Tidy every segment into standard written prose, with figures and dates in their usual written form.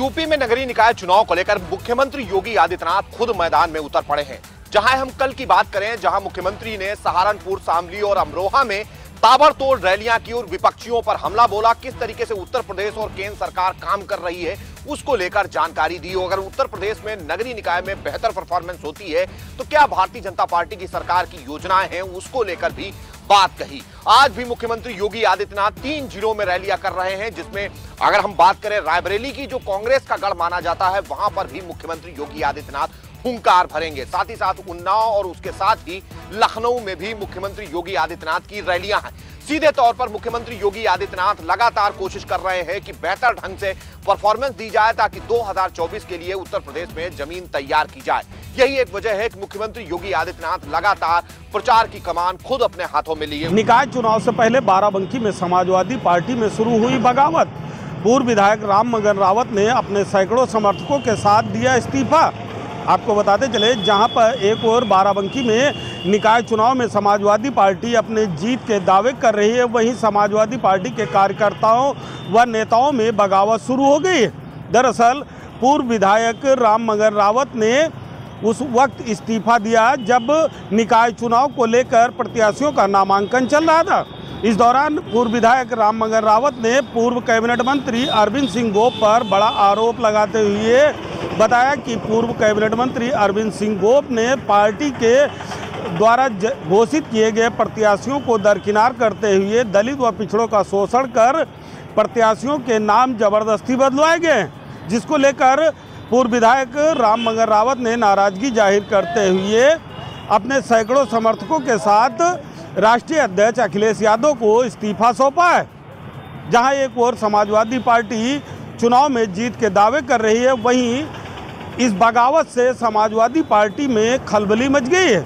UP में नगरीय निकाय चुनाव को लेकर मुख्यमंत्री योगी आदित्यनाथ खुद मैदान में उतर पड़े हैं। जहां हम कल की बात करें, जहां मुख्यमंत्री ने सहारनपुर, शामली और अमरोहा में ताबड़तोड़ रैलियां की और विपक्षियों पर हमला बोला। किस तरीके से उत्तर प्रदेश और केंद्र सरकार काम कर रही है उसको लेकर जानकारी दी। अगर उत्तर प्रदेश में नगरीय निकाय में बेहतर परफॉर्मेंस होती है तो क्या भारतीय जनता पार्टी की सरकार की योजनाएं हैं उसको लेकर भी बात कही। आज भी मुख्यमंत्री योगी आदित्यनाथ 3 जिलों में रैलियां कर रहे हैं, जिसमें अगर हम बात करें रायबरेली की, जो कांग्रेस का गढ़ माना जाता है, वहां पर भी मुख्यमंत्री योगी आदित्यनाथ हुंकार भरेंगे। साथ ही साथ उन्नाव और उसके साथ ही लखनऊ में भी मुख्यमंत्री योगी आदित्यनाथ की रैलियां हैं। सीधे तौर पर मुख्यमंत्री योगी आदित्यनाथ लगातार कोशिश कर रहे हैं कि बेहतर ढंग से परफॉर्मेंस दी जाए ताकि 2024 के लिए उत्तर प्रदेश में जमीन तैयार की जाए। यही एक वजह है कि मुख्यमंत्री योगी आदित्यनाथ लगातार प्रचार की कमान खुद अपने हाथों में लिए। निकाय चुनाव से पहले बाराबंकी में समाजवादी पार्टी में शुरू हुई बगावत। पूर्व विधायक राममंगल रावत ने अपने सैकड़ों समर्थकों के साथ दिया इस्तीफा। आपको बताते चले, जहां पर एक और बाराबंकी में निकाय चुनाव में समाजवादी पार्टी अपने जीत के दावे कर रही है, वहीं समाजवादी पार्टी के कार्यकर्ताओं व नेताओं में बगावत शुरू हो गई है। दरअसल पूर्व विधायक राममंगल रावत ने उस वक्त इस्तीफा दिया जब निकाय चुनाव को लेकर प्रत्याशियों का नामांकन चल रहा था। इस दौरान पूर्व विधायक राममंगल रावत ने पूर्व कैबिनेट मंत्री अरविंद सिंह गोप पर बड़ा आरोप लगाते हुए बताया कि पूर्व कैबिनेट मंत्री अरविंद सिंह गोप ने पार्टी के द्वारा घोषित किए गए प्रत्याशियों को दरकिनार करते हुए दलित व पिछड़ों का शोषण कर प्रत्याशियों के नाम जबरदस्ती बदलवाए गए, जिसको लेकर पूर्व विधायक राममंगल रावत ने नाराजगी जाहिर करते हुए अपने सैकड़ों समर्थकों के साथ राष्ट्रीय अध्यक्ष अखिलेश यादव को इस्तीफा सौंपा है। जहां एक और समाजवादी पार्टी चुनाव में जीत के दावे कर रही है, वहीं इस बगावत से समाजवादी पार्टी में खलबली मच गई है।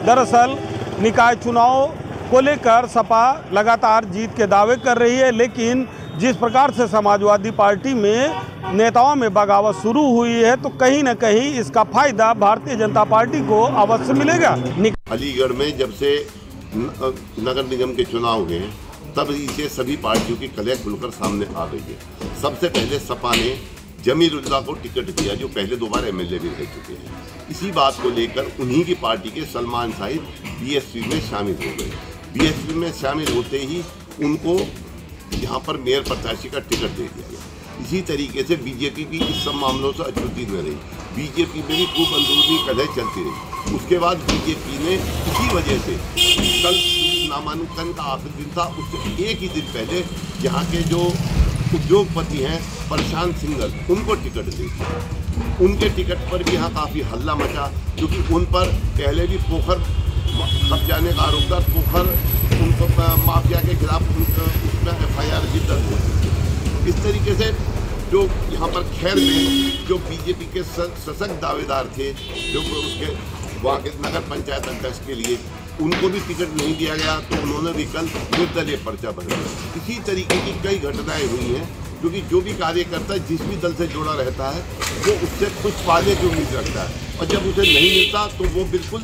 दरअसल निकाय चुनाव को लेकर सपा लगातार जीत के दावे कर रही है, लेकिन जिस प्रकार से समाजवादी पार्टी में नेताओं में बगावत शुरू हुई है, तो कहीं न कहीं इसका फायदा भारतीय जनता पार्टी को अवश्य मिलेगा। अलीगढ़ में जब से नगर निगम के चुनाव हुए तब इसे सभी पार्टियों की कलह खुलकर सामने आ गई है। सबसे पहले सपा ने जमीरुल्लाह को टिकट दिया, जो पहले 2 बार एमएलए भी रह चुके हैं। इसी बात को लेकर उन्हीं की पार्टी के सलमान साहिब बीएसपी में शामिल हो गए। बीएसपी में शामिल होते ही उनको यहाँ पर मेयर प्रत्याशी का टिकट दे दिया गया। इसी तरीके से बीजेपी भी इस सब मामलों से अछूती में रही। बीजेपी में भी खूब अंदरूनी कलह चलती रही। उसके बाद बीजेपी ने इसी वजह से कल नामांकन का आखिरी दिन था, उससे एक ही दिन पहले यहाँ के जो उद्योगपति हैं प्रशांत सिंघल, उनको टिकट दे दिया। उनके टिकट पर भी यहाँ काफ़ी हल्ला मचा, क्योंकि उन पर पहले भी पोखर खप जाने का आरोप था। पोखर उनको माफिया के खिलाफ उसमें FIR भी दर्ज हुई। इस तरीके से जो यहाँ पर खैर में जो बीजेपी के सशक्त दावेदार थे, जो उसके वहाँ के नगर पंचायत अध्यक्ष के लिए, उनको भी टिकट नहीं दिया गया, तो उन्होंने भी कल निर्दलीय पर्चा भरा। इसी तरीके की कई घटनाएं हुई हैं, क्योंकि जो भी कार्यकर्ता जिस भी दल से जुड़ा रहता है वो उससे कुछ पाने की उम्मीद रखता है, और जब उसे नहीं मिलता तो वो बिल्कुल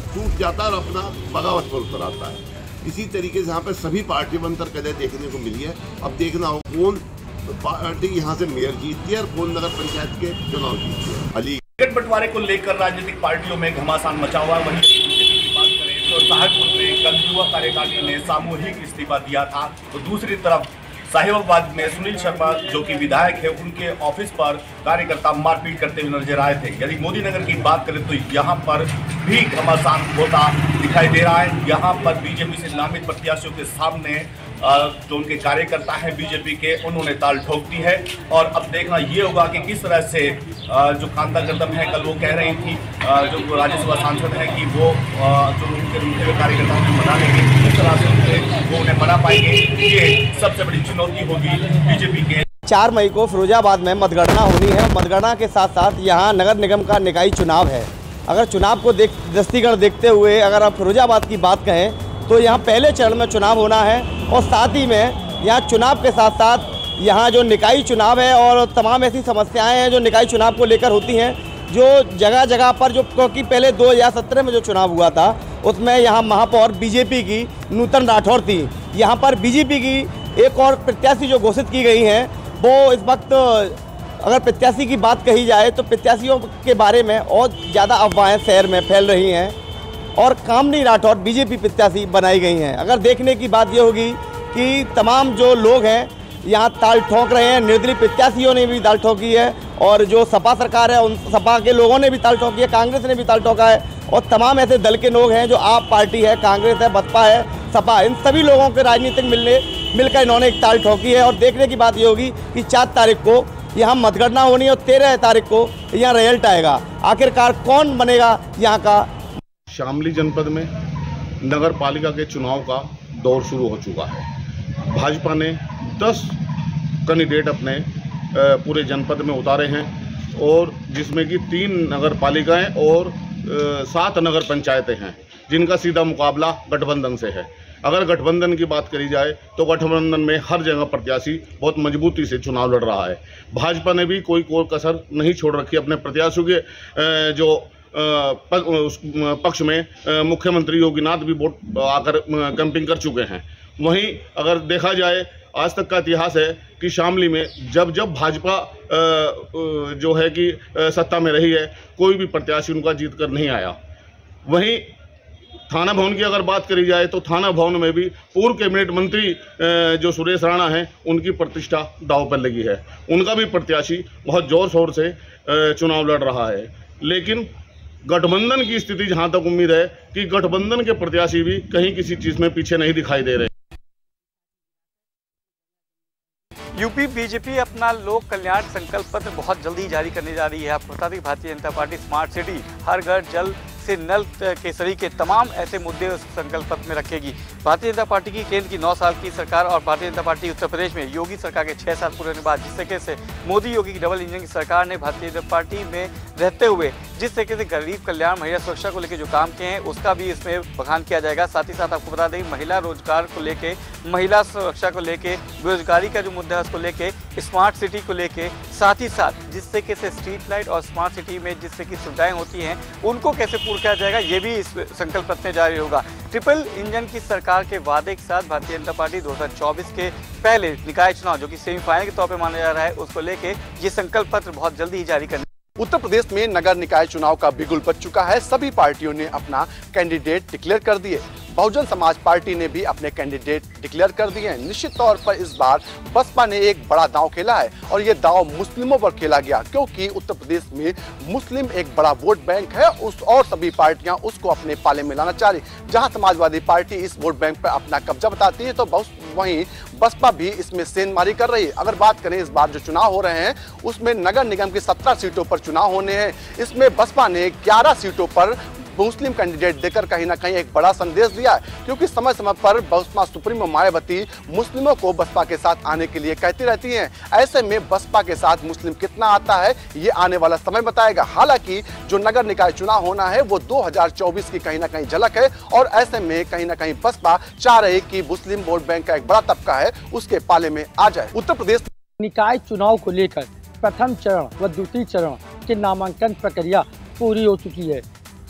टूट जाता है और अपना बगावत पर उतर आता है। इसी तरीके से यहाँ पर सभी पार्टी अंतर कदर देखने को मिली है। अब देखना हो कौन पार्टी यहाँ से मेयर जीतती है और कौन नगर पंचायत के चुनाव जीतती है। टिकट बंटवारे को लेकर राजनीतिक पार्टियों में घमासान मचा हुआ। वहीं बीजेपी की बात करें तो सहारनपुर में कल युवा कार्यकारिणी ने सामूहिक इस्तीफा दिया था, तो दूसरी तरफ साहिबाबाद में सुनील शर्मा जो कि विधायक है, उनके ऑफिस पर कार्यकर्ता मारपीट करते हुए नजर आए थे। यदि मोदी नगर की बात करें तो यहाँ पर भी घमासान होता दिखाई दे रहा है। यहाँ पर बीजेपी से नामित प्रत्याशियों के सामने जो उनके कार्यकर्ता हैं बीजेपी के, उन्होंने ताल ठोक दी है। और अब देखना ये होगा कि किस तरह से जो कांता गर्दम है, कल वो कह रही थी जो राज्यसभा सांसद हैं कि वो जो उनके हुए कार्यकर्ताओं ने मना लेंगे, किस तरह से वो उन्हें मना पाएंगे, ये सबसे बड़ी चुनौती होगी बीजेपी के। 4 मई को फिरोजाबाद में मतगणना होनी है। मतगणना के साथ साथ यहाँ नगर निगम का निकाय चुनाव है। अगर चुनाव को दृष्टिगत देखते हुए अगर आप फिरोजाबाद की बात कहें तो यहाँ पहले चरण में चुनाव होना है, और साथ ही में यहाँ चुनाव के साथ साथ यहाँ जो निकाय चुनाव है और तमाम ऐसी समस्याएं हैं जो निकाय चुनाव को लेकर होती हैं, जो जगह जगह पर जो, क्योंकि पहले 2017 में जो चुनाव हुआ था उसमें यहाँ महापौर बीजेपी की नूतन राठौर थी। यहाँ पर बीजेपी की एक और प्रत्याशी जो घोषित की गई हैं वो इस वक्त अगर प्रत्याशी की बात कही जाए तो प्रत्याशियों के बारे में और ज़्यादा अफवाहें शहर में फैल रही हैं और कामनी राठौर बीजेपी प्रत्याशी बनाई गई हैं। अगर देखने की बात ये होगी कि तमाम जो लोग हैं यहाँ ताल ठोक रहे हैं, निर्दलीय प्रत्याशियों ने भी ताल ठोकी है और जो सपा सरकार है उन सपा के लोगों ने भी ताल ठोकी है, कांग्रेस ने भी ताल ठोका है और तमाम ऐसे दल के लोग हैं जो आप पार्टी है, कांग्रेस है, बसपा है, सपा, इन सभी लोगों के राजनीतिक मिलकर इन्होंने एक ताल ठोकी है। और देखने की बात ये होगी कि 4 तारीख को यहाँ मतगणना होनी है और 13 तारीख को यहाँ रिजल्ट आएगा। आखिरकार कौन बनेगा यहाँ का। शामली जनपद में नगर पालिका के चुनाव का दौर शुरू हो चुका है। भाजपा ने 10 कैंडिडेट अपने पूरे जनपद में उतारे हैं और जिसमें कि 3 नगर पालिकाएँ और 7 नगर पंचायतें हैं जिनका सीधा मुकाबला गठबंधन से है। अगर गठबंधन की बात करी जाए तो गठबंधन में हर जगह प्रत्याशी बहुत मजबूती से चुनाव लड़ रहा है। भाजपा ने भी कोई कसर नहीं छोड़ रखी अपने प्रत्याशियों के जो पक्ष में मुख्यमंत्री योगीनाथ भी वोट आकर कैंपिंग कर चुके हैं। वहीं अगर देखा जाए आज तक का इतिहास है कि शामली में जब भाजपा जो है कि सत्ता में रही है कोई भी प्रत्याशी उनका जीत कर नहीं आया। वहीं थाना भवन की अगर बात करी जाए तो थाना भवन में भी पूर्व कैबिनेट मंत्री जो सुरेश राणा हैं उनकी प्रतिष्ठा दांव पर लगी है। उनका भी प्रत्याशी बहुत जोर शोर से चुनाव लड़ रहा है। लेकिन गठबंधन की स्थिति जहां तक उम्मीद है कि गठबंधन के प्रत्याशी भी कहीं किसी चीज़ में पीछे नहीं दिखाई दे रहे। यूपी बीजेपी अपना लोक कल्याण संकल्प पत्र बहुत जल्दी जारी करने जा रही है। आपको बता दें Bharatiya Janata party smart city, हर घर जल से नल केसरी के तमाम ऐसे मुद्दे उस संकल्प पत्र में रखेगी। भारतीय जनता पार्टी की केंद्र की 9 साल की सरकार और भारतीय जनता पार्टी उत्तर प्रदेश में योगी सरकार के 6 साल पूरे होने बाद जिस तरीके से मोदी योगी की डबल इंजन की सरकार ने भारतीय जनता पार्टी में रहते हुए जिस तरीके से गरीब कल्याण, महिला सुरक्षा को लेकर जो काम किए हैं उसका भी इसमें बखान किया जाएगा। साथ ही साथ आपको बता दें महिला रोजगार को लेके, महिला सुरक्षा को लेके, बेरोजगारी का जो मुद्दा है उसको लेके, स्मार्ट सिटी को लेके, साथ ही साथ जिस तरीके से स्ट्रीट लाइट और स्मार्ट सिटी में जिस तरह की सुविधाएं होती हैं उनको कैसे पूरा किया जाएगा ये भी इस संकल्प पत्र में जारी होगा। ट्रिपल इंजन की सरकार के वादे के साथ भारतीय जनता पार्टी 2024 के पहले निकाय चुनाव जो कि सेमीफाइनल के तौर पर माना जा रहा है उसको लेके ये संकल्प पत्र बहुत जल्दी ही जारी करने। उत्तर प्रदेश में नगर निकाय चुनाव का बिगुल बज चुका है। सभी पार्टियों ने अपना कैंडिडेट डिक्लेयर कर दिए। बहुजन समाज पार्टी ने भी अपने कैंडिडेट डिक्लेयर कर दिए हैं। निश्चित तौर पर इस बार बसपा ने एक बड़ा दांव खेला है और ये दांव मुस्लिमों पर खेला गया क्योंकि उत्तर प्रदेश में मुस्लिम एक बड़ा वोट बैंक है और सभी पार्टियां उसको अपने पाले में लाना चाह रही। जहां समाजवादी पार्टी इस वोट बैंक पर अपना कब्जा बताती है तो वहीं बसपा भी इसमें सेंधमारी कर रही है। अगर बात करें इस बार जो चुनाव हो रहे हैं उसमें नगर निगम की 17 सीटों पर चुनाव होने हैं। इसमें बसपा ने 11 सीटों पर मुस्लिम कैंडिडेट देकर कहीं ना कहीं एक बड़ा संदेश दिया है क्योंकि समय समय पर बसपा सुप्रीमो मायावती मुस्लिमों को बसपा के साथ आने के लिए कहती रहती हैं। ऐसे में बसपा के साथ मुस्लिम कितना आता है ये आने वाला समय बताएगा। हालांकि जो नगर निकाय चुनाव होना है वो 2024 की कहीं ना कहीं झलक है और ऐसे में कहीं ना कहीं बसपा चाह रही कि मुस्लिम वोट बैंक का एक बड़ा तबका है उसके पाले में आ जाए। उत्तर प्रदेश निकाय चुनाव को लेकर प्रथम चरण व द्वितीय चरण के नामांकन प्रक्रिया पूरी हो चुकी है।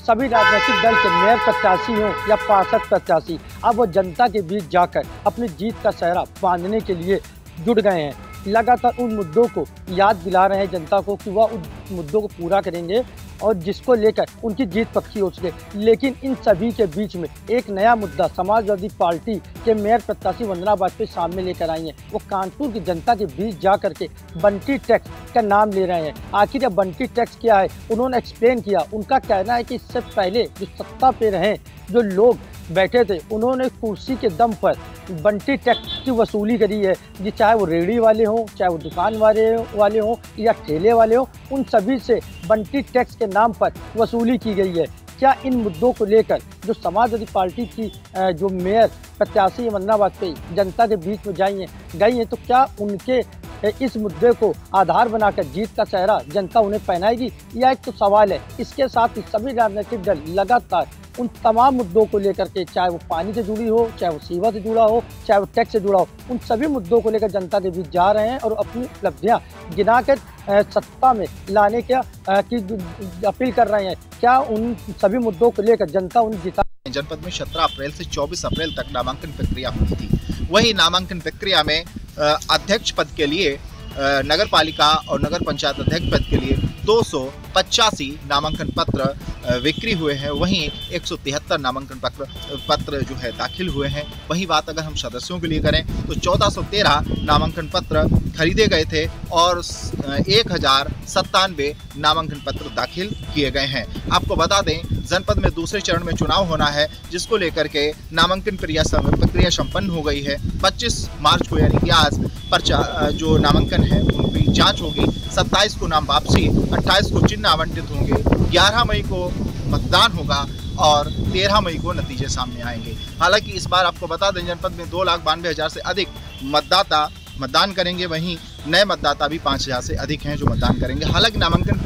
सभी राजनीतिक दल के मेयर प्रत्याशी हों या पार्षद प्रत्याशी अब वो जनता के बीच जाकर अपनी जीत का सेहरा बांधने के लिए जुट गए हैं। लगातार उन मुद्दों को याद दिला रहे हैं जनता को कि वह उन मुद्दों को पूरा करेंगे और जिसको लेकर उनकी जीत पक्की हो सके। लेकिन इन सभी के बीच में एक नया मुद्दा समाजवादी पार्टी के मेयर प्रत्याशी वंदना वाजपेयी सामने लेकर आई हैं। वो कानपुर की जनता के बीच जा करके बंटी टैक्स का नाम ले रहे हैं। आखिर यह बंटी टैक्स क्या है उन्होंने एक्सप्लेन किया। उनका कहना है कि इससे पहले जो सत्ता पे रहे जो लोग बैठे थे उन्होंने कुर्सी के दम पर बंटी टैक्स की वसूली करी है। ये चाहे वो रेहड़ी वाले हों, चाहे वो दुकान वाले हों या ठेले वाले हों, उन सभी से बंटी टैक्स के नाम पर वसूली की गई है। क्या इन मुद्दों को लेकर जो समाजवादी पार्टी की जो मेयर प्रत्याशी वंदना वाजपेयी जनता के बीच में गई हैं तो क्या उनके इस मुद्दे को आधार बनाकर जीत का सेहरा जनता उन्हें पहनाएगी? यह एक तो सवाल है। इसके साथ ही सभी राजनीतिक दल लगातार उन तमाम मुद्दों को लेकर के, चाहे वो पानी से जुड़ी हो, चाहे वो सेवा से जुड़ा हो, चाहे वो टैक्स से जुड़ा हो, उन सभी मुद्दों को लेकर जनता के बीच जा रहे हैं और अपनी उपलब्धियां गिनाकर सत्ता में लाने की अपील कर रहे हैं। क्या उन सभी मुद्दों को लेकर जनता उन जिता। जनपद में 17 अप्रैल से 24 अप्रैल तक नामांकन प्रक्रिया हुई थी। वही नामांकन प्रक्रिया में अध्यक्ष पद के लिए नगर पालिका और नगर पंचायत अध्यक्ष पद के लिए 285 नामांकन पत्र बिक्री हुए हैं, वहीं 173 नामांकन पत्र जो है दाखिल हुए हैं। वहीं बात अगर हम सदस्यों के लिए करें तो 1413 नामांकन पत्र खरीदे गए थे और 1097 नामांकन पत्र दाखिल किए गए हैं। आपको बता दें, जनपद में दूसरे चरण में चुनाव होना है, जिसको लेकर के नामांकन प्रक्रिया संपन्न हो गई है। 25 मार्च को यानी कि आज पर्चा जो नामांकन है उनकी जांच होगी। 27 को नाम वापसी, 28 को चिन्ह आवंटित होंगे, 11 मई को मतदान होगा और 13 मई को नतीजे सामने आएंगे। हालांकि इस बार आपको बता दें, जनपद में 2,92,000 से अधिक मतदाता मतदान करेंगे, वहीं नए मतदाता भी 5,000 से अधिक हैं जो मतदान करेंगे। हालांकि नामांकन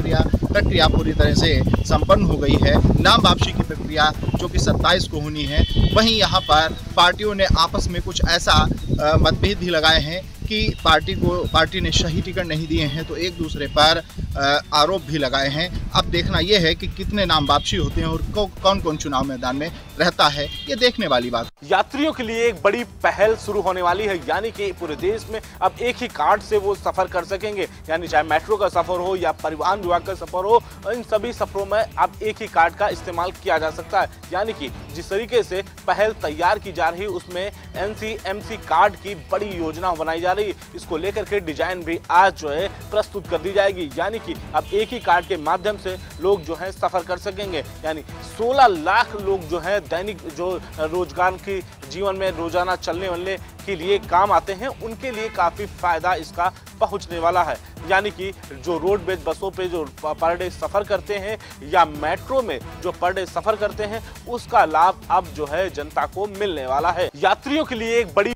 प्रक्रिया पूरी तरह से संपन्न हो गई है। नाम वापसी की प्रक्रिया जो कि 27 को होनी है। वहीं यहाँ पर पार्टियों ने आपस में कुछ ऐसा मतभेद भी लगाए हैं कि पार्टी ने सही टिकट नहीं दिए हैं, तो एक दूसरे पर आरोप भी लगाए हैं। अब देखना यह है कि कितने नाम वापसी होते हैं और कौन कौन चुनाव मैदान में रहता है, ये देखने वाली बात। यात्रियों के लिए एक बड़ी पहल शुरू होने वाली है, यानी कि पूरे देश में अब एक ही कार्ड से वो सफर कर सकेंगे। यानी चाहे मेट्रो का सफर हो या परिवहन विभाग का सफर हो, इन सभी सफरों में अब एक ही कार्ड का इस्तेमाल किया जा सकता है। यानी कि जिस तरीके से पहल तैयार की जा रही है, उसमें NCMC कार्ड की बड़ी योजना बनाई जा रही है। इसको लेकर के डिजाइन भी आज जो है प्रस्तुत कर दी जाएगी। यानी कि अब एक ही कार्ड के माध्यम से लोग जो है सफर कर सकेंगे। यानी 16 लाख लोग जो है दैनिक जो रोजगार की जीवन में रोजाना चलने वाले के लिए काम आते हैं, उनके लिए काफी फायदा इसका पहुंचने वाला है। यानी कि जो रोडवेज बसों पे जो पर डे सफर करते हैं या मेट्रो में जो पर डे सफर करते हैं, उसका लाभ अब जो है जनता को मिलने वाला है। यात्रियों के लिए एक बड़ी